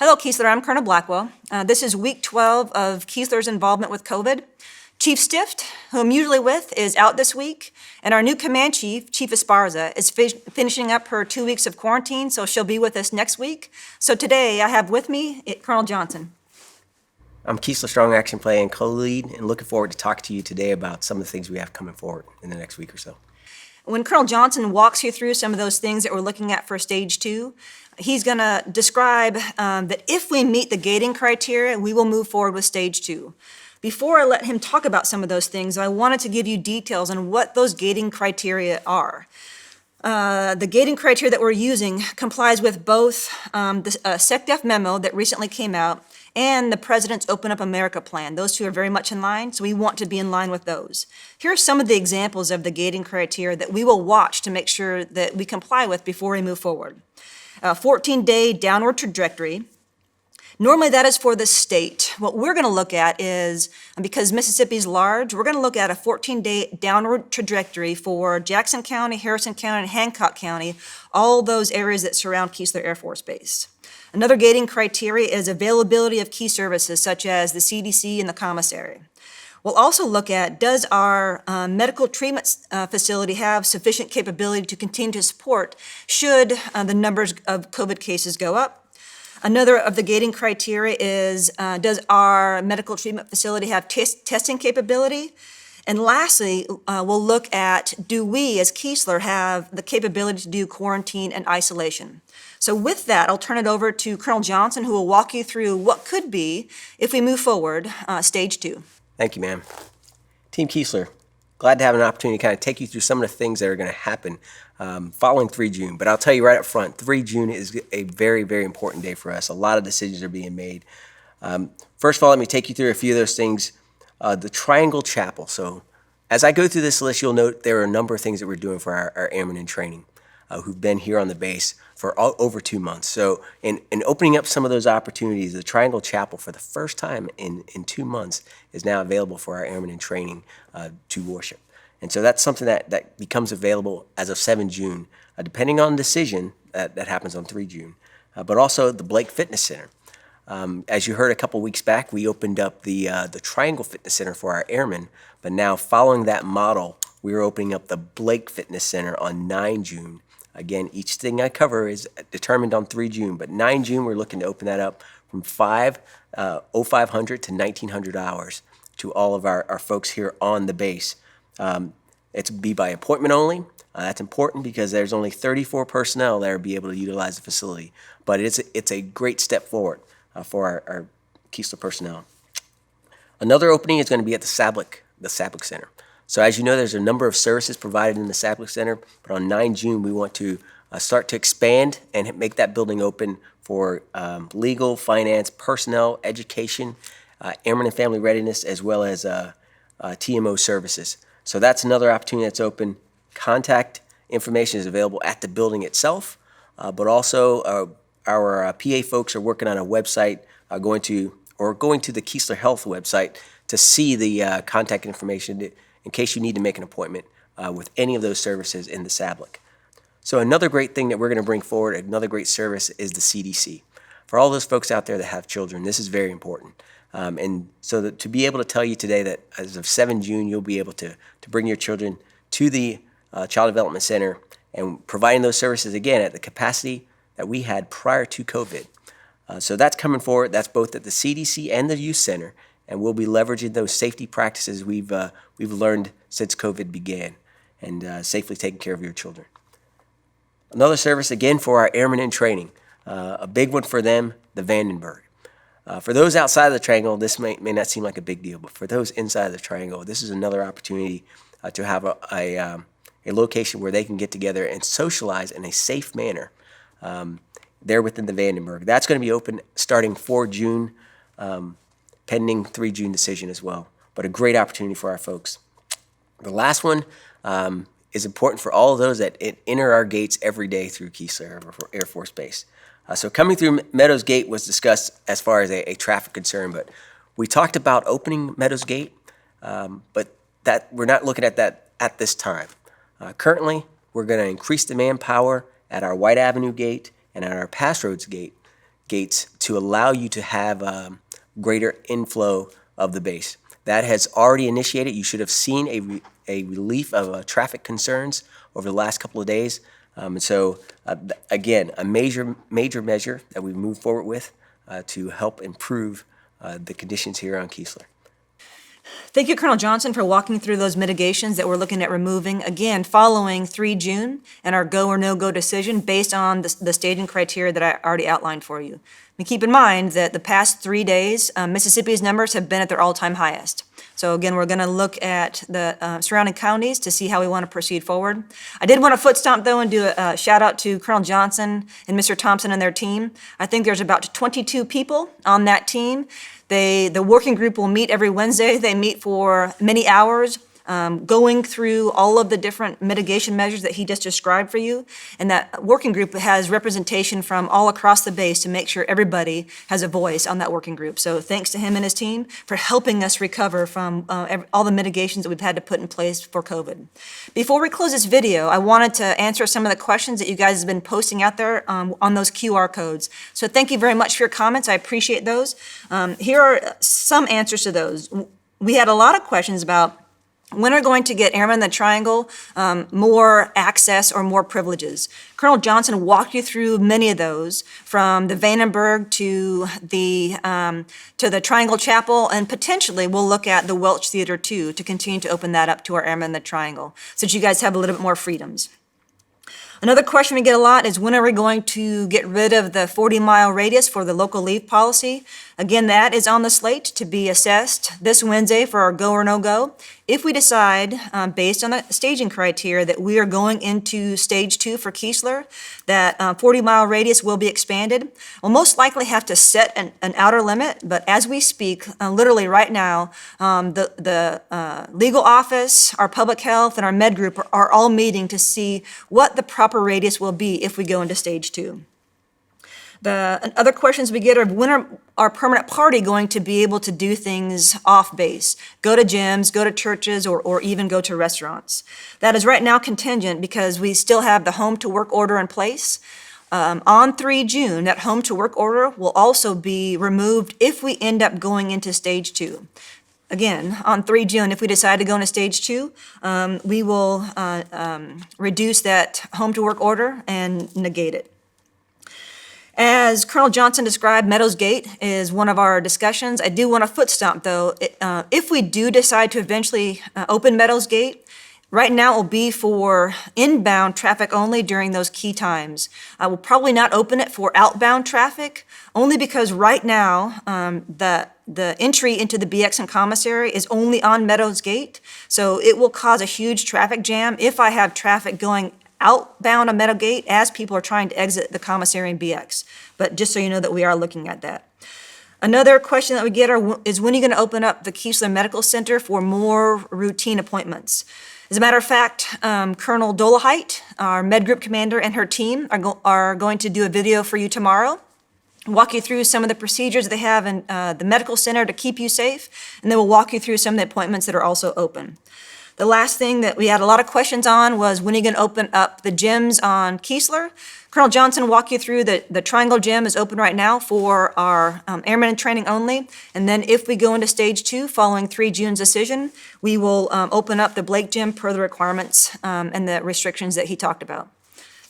Hello, Keesler. I'm Colonel Blackwell. This is week 12 of Keesler's involvement with COVID. Chief Stift, who I'm usually with, is out this week, and our new command chief, Chief Esparza, is finishing up her 2 weeks of quarantine, so she'll be with us next week. So today I have with me Colonel Johnson. I'm Keesler Strong Action Play and co-lead, and looking forward to talking to you today about some of the things we have coming forward in the next week or so. When Colonel Johnson walks you through some of those things that we're looking at for stage 2, he's going to describe that if we meet the gating criteria, we will move forward with stage 2. Before I let him talk about some of those things, I wanted to give you details on what those gating criteria are. The gating criteria that we're using complies with both the SecDef memo that recently came out and the President's Open Up America plan. Those two are very much in line, so we want to be in line with those. Here are some of the examples of the gating criteria that we will watch to make sure that we comply with before we move forward. 14-day downward trajectory. Normally that is for the state. What we're going to look at is, because Mississippi is large, we're going to look at a 14-day downward trajectory for Jackson County, Harrison County, and Hancock County, all those areas that surround Keesler Air Force Base. Another gating criteria is availability of key services such as the CDC and the commissary. We'll also look at, does our medical treatment facility have sufficient capability to continue to support should the numbers of COVID cases go up? Another of the gating criteria is, does our medical treatment facility have testing capability? And lastly, we'll look at, do we as Keesler have the capability to do quarantine and isolation? So with that, I'll turn it over to Colonel Johnson, who will walk you through what could be, if we move forward, stage 2. Thank you, ma'am. Team Keesler, glad to have an opportunity to kind of take you through some of the things that are going to happen following 3 June. But I'll tell you right up front, 3 June is a very, very important day for us. A lot of decisions are being made. First of all, let me take you through a few of those things. The Triangle Chapel. So as I go through this list, you'll note there are a number of things that we're doing for our airmen in training who've been here on the base for over 2 months. So in opening up some of those opportunities, the Triangle Chapel for the first time in 2 months is now available for our airmen in training to worship. And so that's something that becomes available as of 7 June, depending on decision that happens on 3 June. But also the Blake Fitness Center. As you heard a couple weeks back, we opened up the Triangle Fitness Center for our airmen, but now following that model, we're opening up the Blake Fitness Center on 9 June. Again, each thing I cover is determined on 3 June, but 9 June, we're looking to open that up from 500 to 1,900 hours to all of our folks here on the base. It's be by appointment only. That's important because there's only 34 personnel that will be able to utilize the facility, but it's a great step forward for our Keesler personnel. Another opening is going to be at the Sablik Center. So as you know, there's a number of services provided in the Sablik Center, but on 9 June, we want to start to expand and make that building open for legal, finance, personnel, education, airmen and family readiness, as well as TMO services. So that's another opportunity that's open. Contact information is available at the building itself, but also our PA folks are working on a website, going to the Keesler Health website to see the contact information in case you need to make an appointment with any of those services in the Sablik. So another great thing that we're going to bring forward, another great service, is the CDC. For all those folks out there that have children, this is very important. And so to be able to tell you today that as of 7 June, you'll be able to bring your children to the Child Development Center and providing those services again at the capacity that we had prior to COVID. So that's coming forward. That's both at the CDC and the Youth Center. And we'll be leveraging those safety practices we've learned since COVID began, and safely taking care of your children. Another service, again, for our airmen in training. A big one for them, the Vandenberg. For those outside of the Triangle, this may not seem like a big deal, but for those inside of the Triangle, this is another opportunity to have a location where they can get together and socialize in a safe manner there within the Vandenberg. That's going to be open starting 4 June, pending 3 June decision as well, but a great opportunity for our folks. The last one is important for all of those that enter our gates every day through Keesler Air Force Base. So coming through Meadows Gate was discussed as far as a traffic concern, but we talked about opening Meadows Gate, but that we're not looking at that at this time. Currently, we're going to increase the manpower at our White Avenue Gate and at our Pass Roads Gate gates to allow you to have greater inflow of the base. That has already initiated. You should have seen a relief of traffic concerns over the last couple of days. And so, again, a major measure that we've moved forward with to help improve the conditions here on Keesler. Thank you, Colonel Johnson, for walking through those mitigations that we're looking at removing, again, following 3 June and our go or no-go decision based on the staging criteria that I already outlined for you. And keep in mind that the past 3 days, Mississippi's numbers have been at their all-time highest. So again, we're going to look at the surrounding counties to see how we want to proceed forward. I did want to foot stomp, though, and do a shout out to Colonel Johnson and Mr. Thompson and their team. I think there's about 22 people on that team. The working group will meet every Wednesday. They meet for many hours, going through all of the different mitigation measures that he just described for you. And that working group has representation from all across the base to make sure everybody has a voice on that working group. So thanks to him and his team for helping us recover from all the mitigations that we've had to put in place for COVID. Before we close this video, I wanted to answer some of the questions that you guys have been posting out there on those QR codes. So thank you very much for your comments. I appreciate those. Here are some answers to those. We had a lot of questions about when are going to get Airmen in the Triangle more access or more privileges. Colonel Johnson walked you through many of those, from the Vandenberg to the Triangle Chapel, and potentially we'll look at the Welch Theater too to continue to open that up to our Airmen in the Triangle, so that you guys have a little bit more freedoms. Another question we get a lot is, when are we going to get rid of the 40-mile radius for the local leave policy? Again, that is on the slate to be assessed this Wednesday for our go or no-go. If we decide, based on the staging criteria, that we are going into stage 2 for Keesler, that 40-mile radius will be expanded, we'll most likely have to set an outer limit, but as we speak, literally right now, the legal office, our public health, and our med group are all meeting to see what the proper radius will be if we go into stage 2. The other questions we get are, when are our permanent party going to be able to do things off base? Go to gyms, go to churches, or even go to restaurants. That is right now contingent because we still have the home to work order in place. On 3 June, that home to work order will also be removed if we end up going into stage 2. Again, on 3 June, if we decide to go into stage 2, we will reduce that home to work order and negate it. As Colonel Johnson described, Meadows Gate is one of our discussions. I do want to foot stomp, though. If we do decide to eventually open Meadows Gate, right now it will be for inbound traffic only during those key times. I will probably not open it for outbound traffic, only because right now the entry into the BX and commissary is only on Meadows Gate, so it will cause a huge traffic jam if I have traffic going outbound on Meadow Gate as people are trying to exit the commissary and BX. But just so you know that we are looking at that. Another question that we get is, when are you going to open up the Keesler Medical Center for more routine appointments? As a matter of fact, Colonel Dolehite, our med group commander, and her team are going to do a video for you tomorrow, walk you through some of the procedures they have in the medical center to keep you safe, and then we'll walk you through some of the appointments that are also open. The last thing that we had a lot of questions on was, when are you going to open up the gyms on Keesler? Colonel Johnson walked you through the Triangle Gym is open right now for our airmen in training only. And then if we go into stage 2, following 3 June's decision, we will open up the Blake Gym per the requirements and the restrictions that he talked about.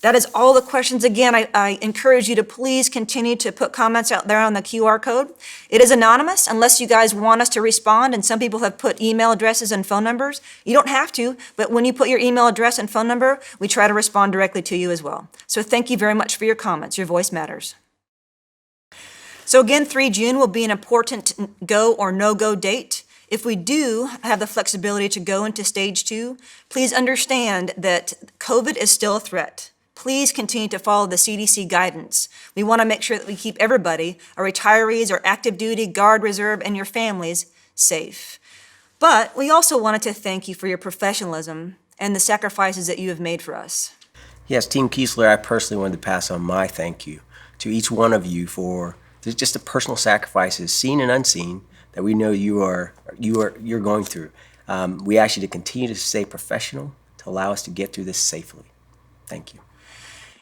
That is all the questions. Again, I encourage you to please continue to put comments out there on the QR code. It is anonymous unless you guys want us to respond, and some people have put email addresses and phone numbers. You don't have to, but when you put your email address and phone number, we try to respond directly to you as well. So thank you very much for your comments. Your voice matters. So again, 3 June will be an important go or no-go date. If we do have the flexibility to go into stage 2, please understand that COVID is still a threat. Please continue to follow the CDC guidance. We want to make sure that we keep everybody, our retirees, our active duty, Guard, Reserve, and your families safe. But we also wanted to thank you for your professionalism and the sacrifices that you have made for us. Yes, Team Keesler, I personally wanted to pass on my thank you to each one of you for just the personal sacrifices, seen and unseen, that we know you're going through. We ask you to continue to stay professional to allow us to get through this safely. Thank you.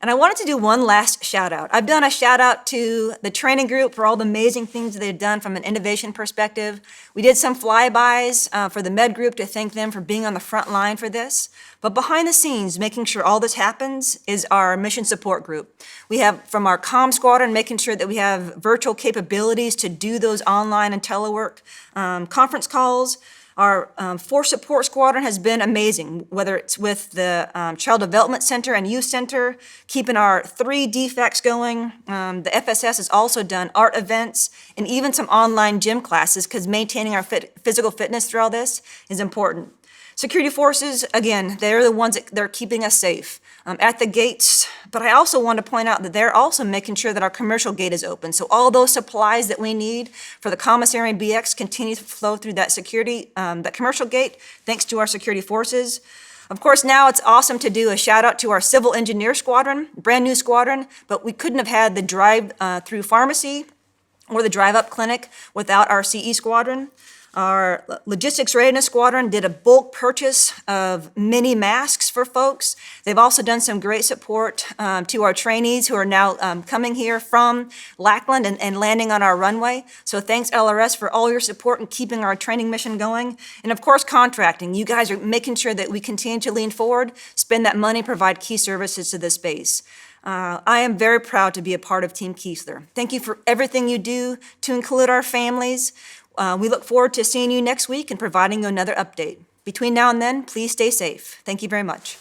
And I wanted to do one last shout out. I've done a shout out to the training group for all the amazing things that they've done from an innovation perspective. We did some flybys for the med group to thank them for being on the front line for this. But behind the scenes, making sure all this happens is our mission support group. We have from our comm squadron, making sure that we have virtual capabilities to do those online and telework conference calls. Our Force Support Squadron has been amazing, whether it's with the Child Development Center and Youth Center, keeping our 3 defects going. The FSS has also done art events and even some online gym classes because maintaining our physical fitness through all this is important. Security forces, again, they're the ones that they're keeping us safe at the gates. But I also want to point out that they're also making sure that our commercial gate is open. So all those supplies that we need for the commissary and BX continue to flow through that that commercial gate, thanks to our security forces. Of course, now it's awesome to do a shout out to our civil engineer squadron, brand new squadron, but we couldn't have had the drive through pharmacy or the drive up clinic without our CE squadron. Our logistics readiness squadron did a bulk purchase of mini masks for folks. They've also done some great support to our trainees who are now coming here from Lackland and landing on our runway. So thanks LRS for all your support in keeping our training mission going. And of course, contracting. You guys are making sure that we continue to lean forward, spend that money, provide key services to this space. I am very proud to be a part of Team Keesler. Thank you for everything you do to include our families. We look forward to seeing you next week and providing you another update. Between now and then, please stay safe. Thank you very much.